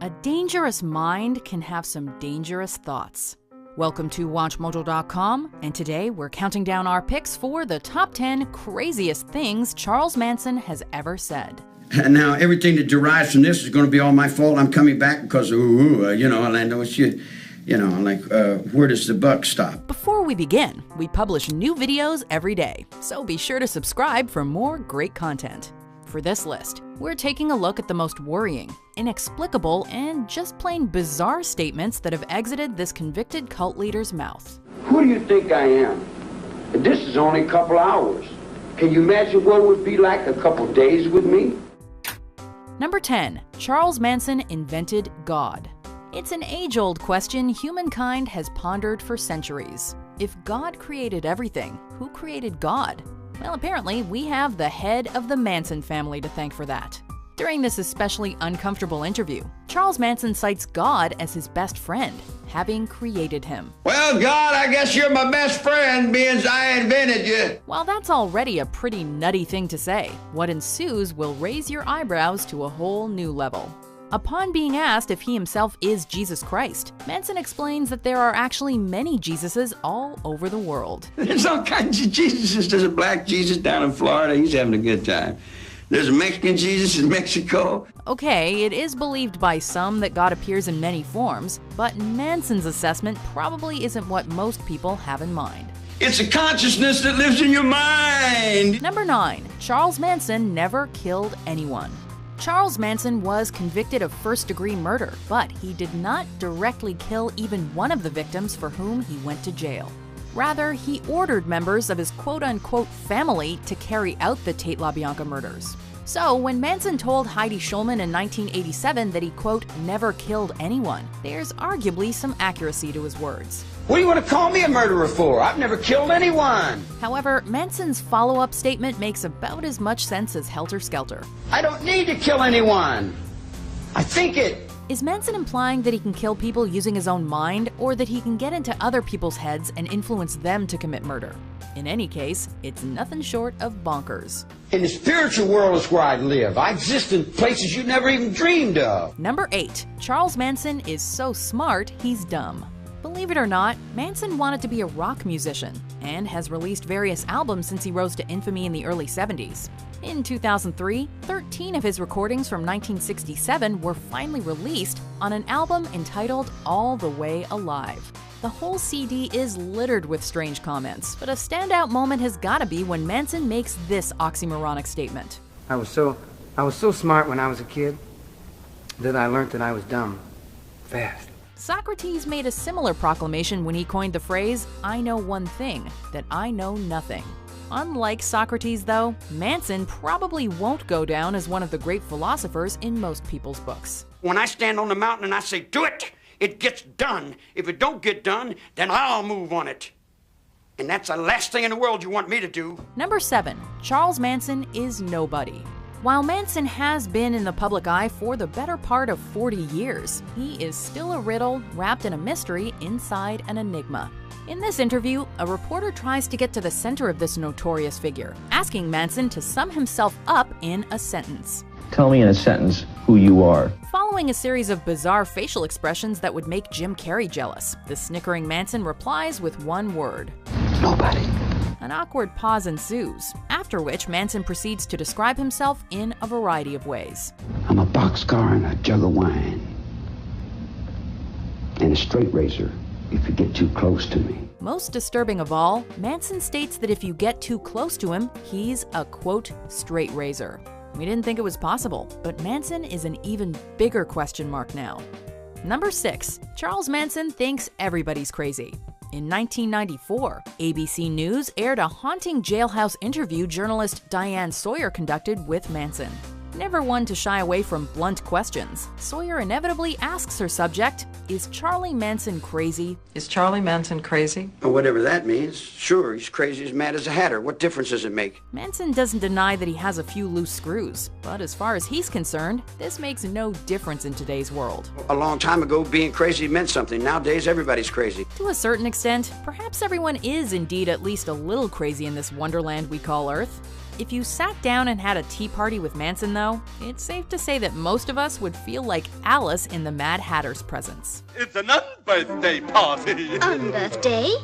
A dangerous mind can have some dangerous thoughts. Welcome to WatchMojo.com, and today we're counting down our picks for the top 10 craziest things Charles Manson has ever said. And now everything that derives from this is going to be all my fault. I'm coming back because, and I know it's you. Where does the buck stop? Before we begin, we publish new videos every day, so be sure to subscribe for more great content. For this list, we're taking a look at the most worrying, inexplicable, and just plain bizarre statements that have exited this convicted cult leader's mouth. Who do you think I am? And this is only a couple hours. Can you imagine what it would be like a couple days with me? Number 10. Charles Manson invented God. It's an age-old question humankind has pondered for centuries. If God created everything, who created God? Well, apparently, we have the head of the Manson family to thank for that. During this especially uncomfortable interview, Charles Manson cites God as his best friend, having created him. Well, God, I guess you're my best friend, being I invented you. While that's already a pretty nutty thing to say, what ensues will raise your eyebrows to a whole new level. Upon being asked if he himself is Jesus Christ, Manson explains that there are actually many Jesuses all over the world. There's all kinds of Jesuses. There's a black Jesus down in Florida. He's having a good time. There's a Mexican Jesus in Mexico. Okay, it is believed by some that God appears in many forms, but Manson's assessment probably isn't what most people have in mind. It's a consciousness that lives in your mind. Number 9. Charles Manson never killed anyone. Charles Manson was convicted of first-degree murder, but he did not directly kill even one of the victims for whom he went to jail. Rather, he ordered members of his quote-unquote family to carry out the Tate LaBianca murders. So, when Manson told Heidi Schulman in 1987 that he, quote, never killed anyone, there's arguably some accuracy to his words. What do you want to call me a murderer for? I've never killed anyone. However, Manson's follow-up statement makes about as much sense as Helter Skelter. I don't need to kill anyone. I think it. Is Manson implying that he can kill people using his own mind, or that he can get into other people's heads and influence them to commit murder? In any case, it's nothing short of bonkers. In the spiritual world is where I live. I exist in places you never even dreamed of. Number 8. Charles Manson is so smart, he's dumb. Believe it or not, Manson wanted to be a rock musician and has released various albums since he rose to infamy in the early 70s. In 2003, 13 of his recordings from 1967 were finally released on an album entitled All the Way Alive. The whole CD is littered with strange comments, but a standout moment has gotta be when Manson makes this oxymoronic statement. I was so smart when I was a kid that I learned that I was dumb fast. Socrates made a similar proclamation when he coined the phrase, "I know one thing, that I know nothing." Unlike Socrates, though, Manson probably won't go down as one of the great philosophers in most people's books. When I stand on the mountain and I say, do it, it gets done. If it don't get done, then I'll move on it. And that's the last thing in the world you want me to do. Number 7. Charles Manson is nobody. While Manson has been in the public eye for the better part of 40 years, he is still a riddle wrapped in a mystery inside an enigma. In this interview, a reporter tries to get to the center of this notorious figure, asking Manson to sum himself up in a sentence. Tell me in a sentence who you are. Following a series of bizarre facial expressions that would make Jim Carrey jealous, the snickering Manson replies with one word. Nobody. An awkward pause ensues, after which Manson proceeds to describe himself in a variety of ways. I'm a boxcar and a jug of wine. And a straight razor if you get too close to me. Most disturbing of all, Manson states that if you get too close to him, he's a, quote, straight razor. We didn't think it was possible, but Manson is an even bigger question mark now. Number 6. Charles Manson thinks everybody's crazy. In 1994, ABC News aired a haunting jailhouse interview journalist Diane Sawyer conducted with Manson. Never one to shy away from blunt questions, Sawyer inevitably asks her subject, is Charlie Manson crazy? Is Charlie Manson crazy? Or whatever that means. Sure, he's crazy as mad as a hatter. What difference does it make? Manson doesn't deny that he has a few loose screws, but as far as he's concerned, this makes no difference in today's world. A long time ago, being crazy meant something. Nowadays, everybody's crazy. To a certain extent, perhaps everyone is indeed at least a little crazy in this wonderland we call Earth. If you sat down and had a tea party with Manson, though, it's safe to say that most of us would feel like Alice in the Mad Hatter's presence. It's an unbirthday party. Unbirthday?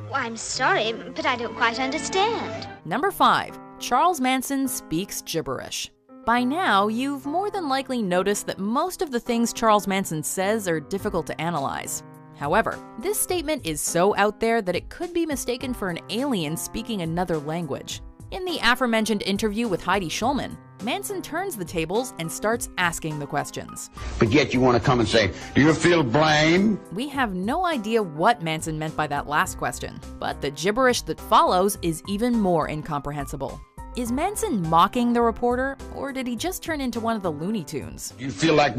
Well, I'm sorry, but I don't quite understand. Number 5. Charles Manson speaks gibberish. By now, you've more than likely noticed that most of the things Charles Manson says are difficult to analyze. However, this statement is so out there that it could be mistaken for an alien speaking another language. In the aforementioned interview with Heidi Schulman, Manson turns the tables and starts asking the questions. But yet you want to come and say, do you feel blame? We have no idea what Manson meant by that last question, but the gibberish that follows is even more incomprehensible. Is Manson mocking the reporter, or did he just turn into one of the Looney Tunes? You feel like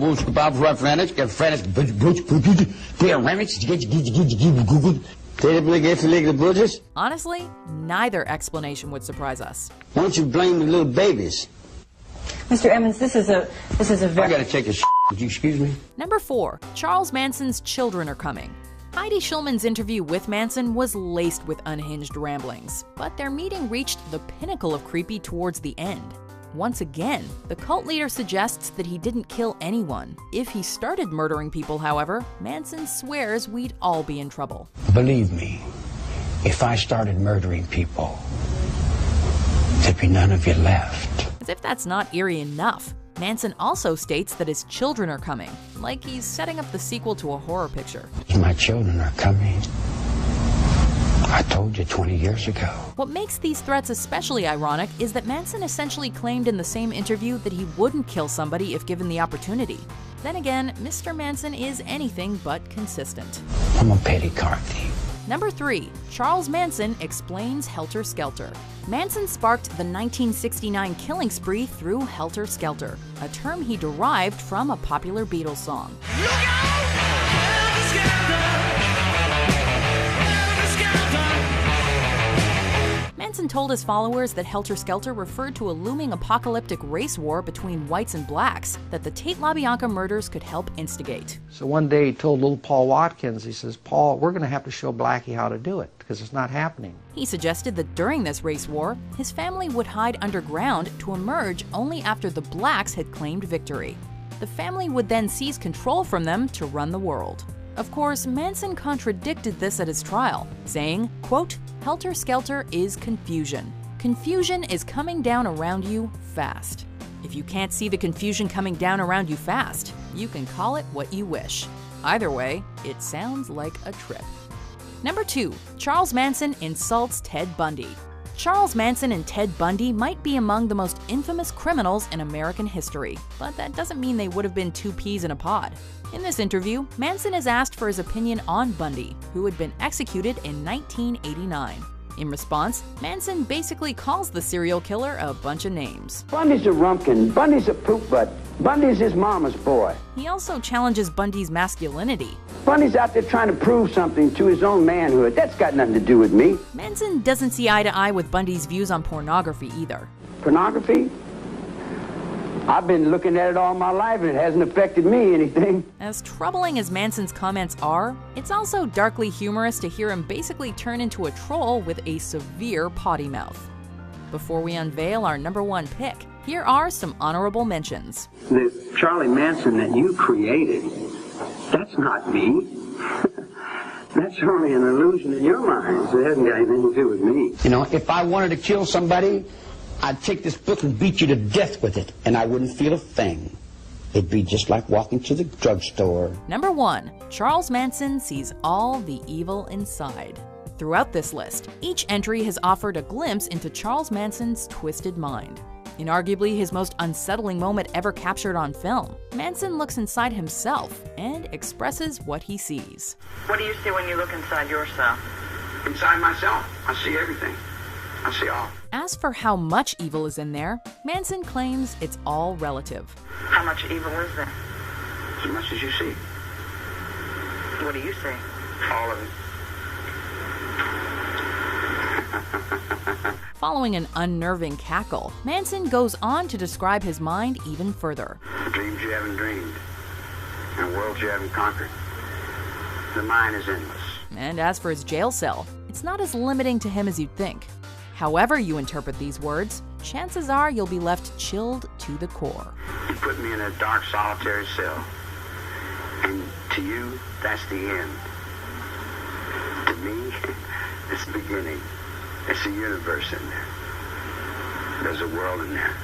Honestly, neither explanation would surprise us. Why don't you blame the little babies? Mr. Emmons, this is a very... I gotta take a shit. Would you excuse me? Number 4. Charles Manson's children are coming. Heidi Schulman's interview with Manson was laced with unhinged ramblings, but their meeting reached the pinnacle of creepy towards the end. Once again, the cult leader suggests that he didn't kill anyone. If he started murdering people, however, Manson swears we'd all be in trouble. Believe me, if I started murdering people, there'd be none of you left. As if that's not eerie enough, Manson also states that his children are coming, like he's setting up the sequel to a horror picture. My children are coming. I told you 20 years ago. What makes these threats especially ironic is that Manson essentially claimed in the same interview that he wouldn't kill somebody if given the opportunity. Then again, Mr. Manson is anything but consistent. I'm a petty car thief. Number 3. Charles Manson explains Helter Skelter. Manson sparked the 1969 killing spree through Helter Skelter, a term he derived from a popular Beatles song. Look out! Helter Skelter! Manson told his followers that Helter Skelter referred to a looming apocalyptic race war between whites and blacks that the Tate LaBianca murders could help instigate. So one day he told little Paul Watkins, he says, Paul, we're going to have to show Blackie how to do it because it's not happening. He suggested that during this race war, his family would hide underground to emerge only after the blacks had claimed victory. The family would then seize control from them to run the world. Of course, Manson contradicted this at his trial, saying, quote, Helter Skelter is confusion. Confusion is coming down around you fast. If you can't see the confusion coming down around you fast, you can call it what you wish. Either way, it sounds like a trip. Number 2. Charles Manson insults Ted Bundy. Charles Manson and Ted Bundy might be among the most infamous criminals in American history, but that doesn't mean they would have been two peas in a pod. In this interview, Manson is asked for his opinion on Bundy, who had been executed in 1989. In response, Manson basically calls the serial killer a bunch of names. Bundy's a rumpkin. Bundy's a poop butt. Bundy's his mama's boy. He also challenges Bundy's masculinity. Bundy's out there trying to prove something to his own manhood. That's got nothing to do with me. Manson doesn't see eye to eye with Bundy's views on pornography either. Pornography? I've been looking at it all my life and it hasn't affected me anything. As troubling as Manson's comments are, it's also darkly humorous to hear him basically turn into a troll with a severe potty mouth. Before we unveil our number 1 pick, here are some honorable mentions. The Charlie Manson that you created, that's not me. That's only an illusion in your mind. So it hasn't got anything to do with me. You know, if I wanted to kill somebody, I'd take this book and beat you to death with it, and I wouldn't feel a thing. It'd be just like walking to the drugstore. Number 1. Charles Manson sees all the evil inside. Throughout this list, each entry has offered a glimpse into Charles Manson's twisted mind. In arguably his most unsettling moment ever captured on film, Manson looks inside himself and expresses what he sees. What do you see when you look inside yourself? Inside myself, I see everything. I see all. As for how much evil is in there, Manson claims it's all relative. How much evil is there? As much as you see. What do you see? All of it. Following an unnerving cackle, Manson goes on to describe his mind even further. Dreams you haven't dreamed, and worlds you haven't conquered. The mind is endless. And as for his jail cell, it's not as limiting to him as you'd think. However you interpret these words, chances are you'll be left chilled to the core. You put me in a dark, solitary cell. And to you, that's the end. To me, it's the beginning. It's a universe in there. There's a world in there.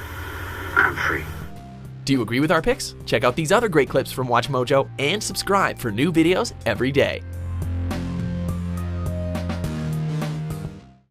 I'm free. Do you agree with our picks? Check out these other great clips from Watch Mojo and subscribe for new videos every day.